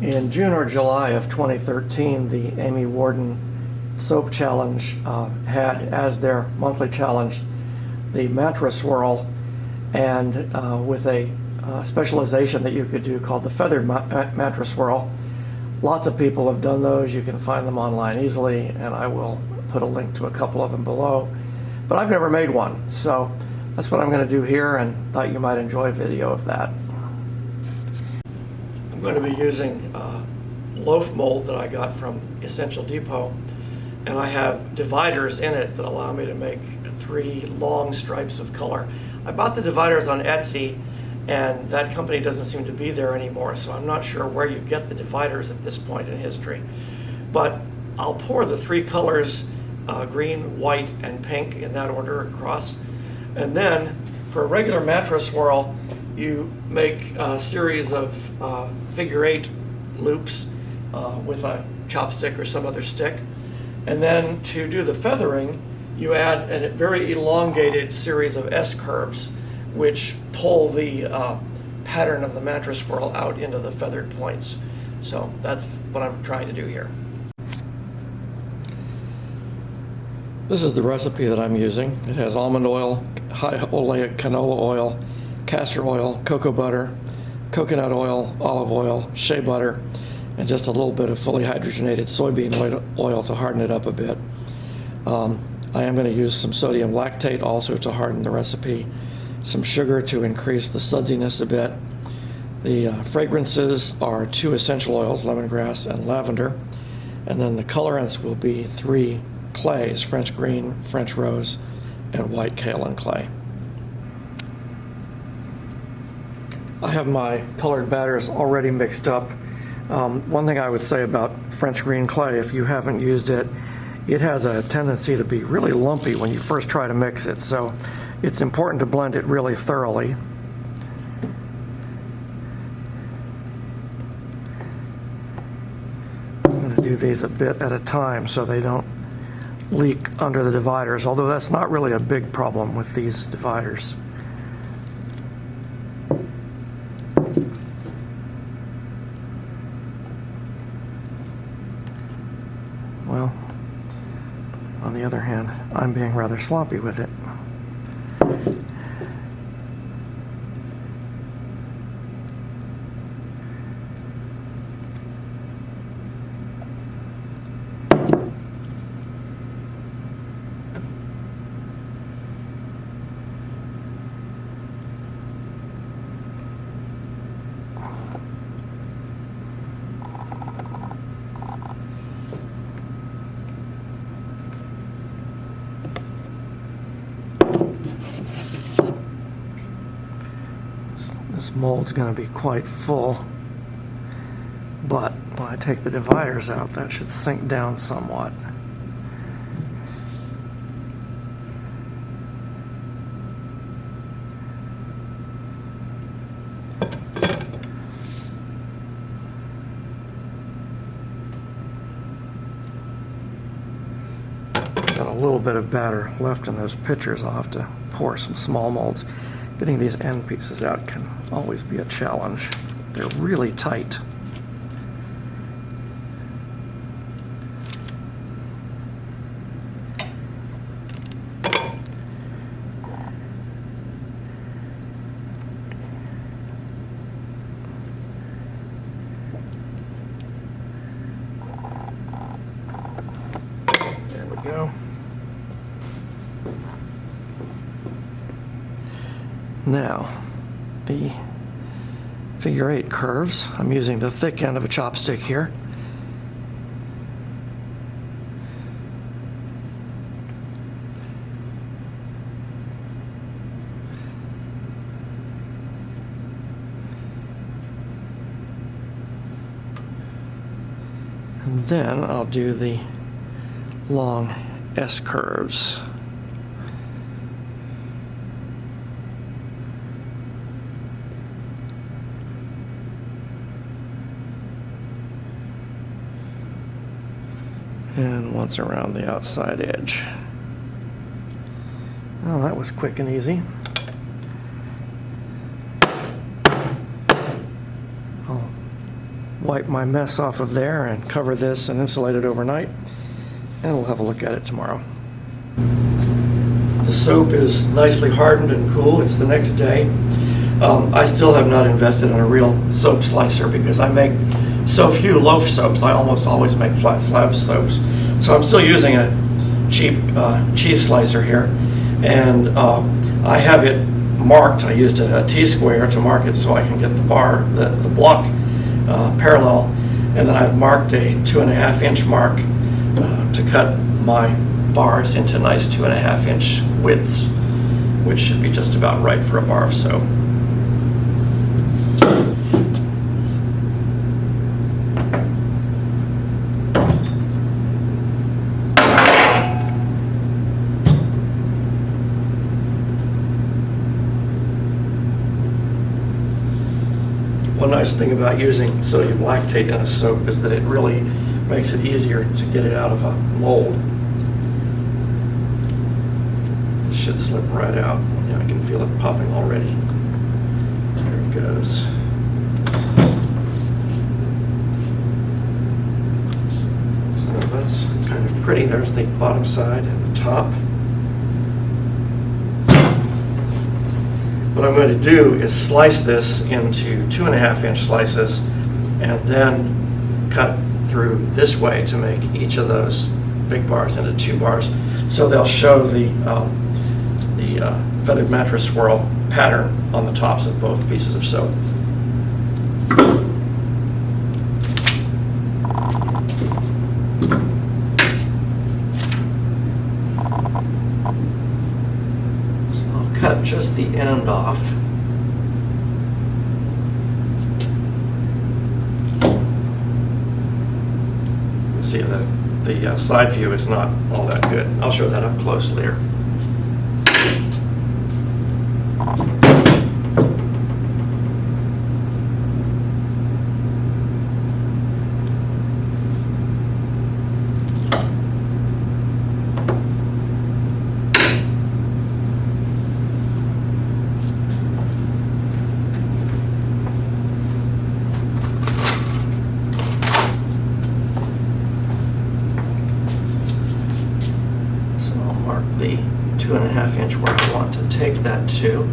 In June or July of 2013, the Amy Warden Soap Challenge had as their monthly challenge the Mantra Swirl, and with a specialization that you could do called the Feathered Mantra Swirl. Lots of people have done those. You can find them online easily, and I will put a link to a couple of them below. But I've never made one, so that's what I'm going to do here, and thought you might enjoy a video of that. I'm going to be using loaf mold that I got from Essential Depot, and I have dividers in it that allow me to make 3 long stripes of color. I bought the dividers on Etsy, and that company doesn't seem to be there anymore, so I'm not sure where you get the dividers at this point in history. But I'll pour the 3 colors, green, white, and pink, in that order across. And then for a regular Mantra Swirl, you make a series of figure 8 loops with a chopstick or some other stick. And then to do the feathering, you add a very elongated series of S curves, which pull the pattern of the Mantra Swirl out into the feathered points. So that's what I'm trying to do here. This is the recipe that I'm using. It has almond oil, high oleic canola oil, castor oil, cocoa butter, coconut oil, olive oil, shea butter, and just a little bit of fully hydrogenated soybean oil to harden it up a bit. I am going to use some sodium lactate also to harden the recipe, some sugar to increase the sudsiness a bit. The fragrances are 2 essential oils, lemongrass and lavender, and then the colorants will be 3 clays, French green, French rose, and white kaolin clay. I have my colored batters already mixed up. One thing I would say about French green clay, if you haven't used it, it has a tendency to be really lumpy when you first try to mix it, so it's important to blend it really thoroughly. I'm going to do these a bit at a time so they don't leak under the dividers, although that's not really a big problem with these dividers. Well, on the other hand, I'm being rather sloppy with it. This mold's going to be quite full, but when I take the dividers out, that should sink down somewhat. Got a little bit of batter left in those pitchers. I'll have to pour some small molds. Getting these end pieces out can always be a challenge. They're really tight. There we go. Now, the figure 8 curves. I'm using the thick end of a chopstick here. And then I'll do the long S curves. And once around the outside edge. Oh, that was quick and easy. I'll wipe my mess off of there and cover this and insulate it overnight, and we'll have a look at it tomorrow. The soap is nicely hardened and cool. It's the next day. I still have not invested in a real soap slicer because I make so few loaf soaps. I almost always make flat slab soaps. So I'm still using a cheap cheese slicer here, and I have it marked. I used a T-square to mark it so I can get the bar, the block parallel, and then I've marked a 2.5-inch mark to cut my bars into nice 2.5-inch widths, which should be just about right for a bar of soap. One nice thing about using sodium lactate in a soap is that it really makes it easier to get it out of a mold. It should slip right out. Yeah, I can feel it popping already. There it goes. So that's kind of pretty. There's the bottom side and the top. What I'm going to do is slice this into 2.5-inch slices and then cut through this way to make each of those big bars into 2 bars. So they'll show the feathered Mantra Swirl pattern on the tops of both pieces of soap. Cut just the end off. See that the side view is not all that good. I'll show that up close later. The 2.5-inch where I want to take that to.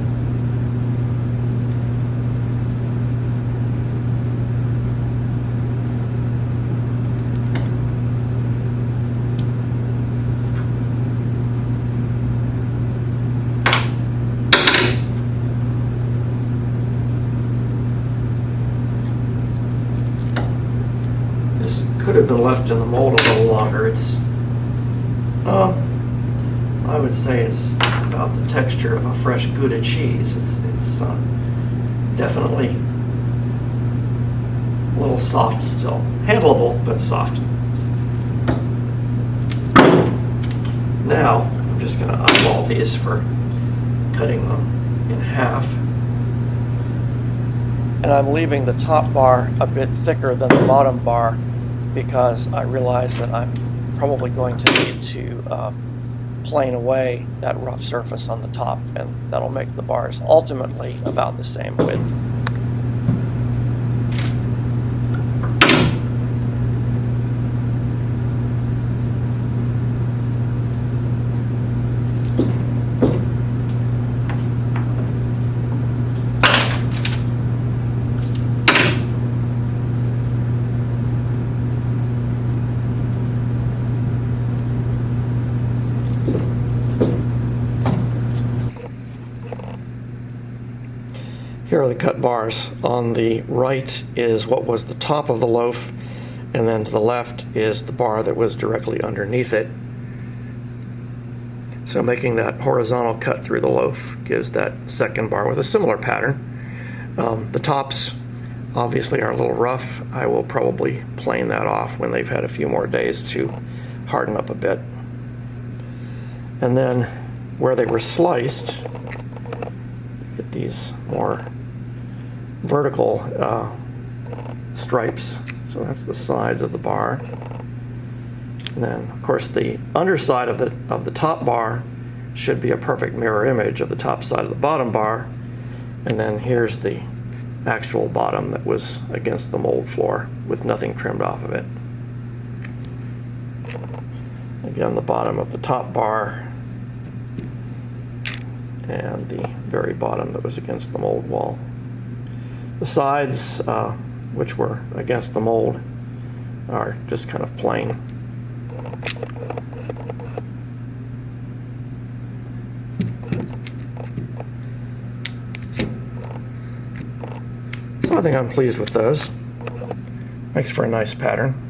This could have been left in the mold a little longer. It's I would say it's about the texture of a fresh Gouda cheese. It's definitely a little soft still. Handleable, but soft. Now, I'm just going to eyeball these for cutting them in half. And I'm leaving the top bar a bit thicker than the bottom bar because I realize that I'm probably going to need to plane away that rough surface on the top, and that'll make the bars ultimately about the same width. Here are the cut bars. On the right is what was the top of the loaf, and then to the left is the bar that was directly underneath it. So making that horizontal cut through the loaf gives that second bar with a similar pattern. The tops obviously are a little rough. I will probably plane that off when they've had a few more days to harden up a bit. And then where they were sliced, get these more vertical stripes. So that's the sides of the bar. And then, of course, the underside of the top bar should be a perfect mirror image of the top side of the bottom bar. And then here's the actual bottom that was against the mold floor with nothing trimmed off of it. Again, the bottom of the top bar and the very bottom that was against the mold wall. The sides, which were against the mold, are just kind of plain. So I think I'm pleased with those. Makes for a nice pattern.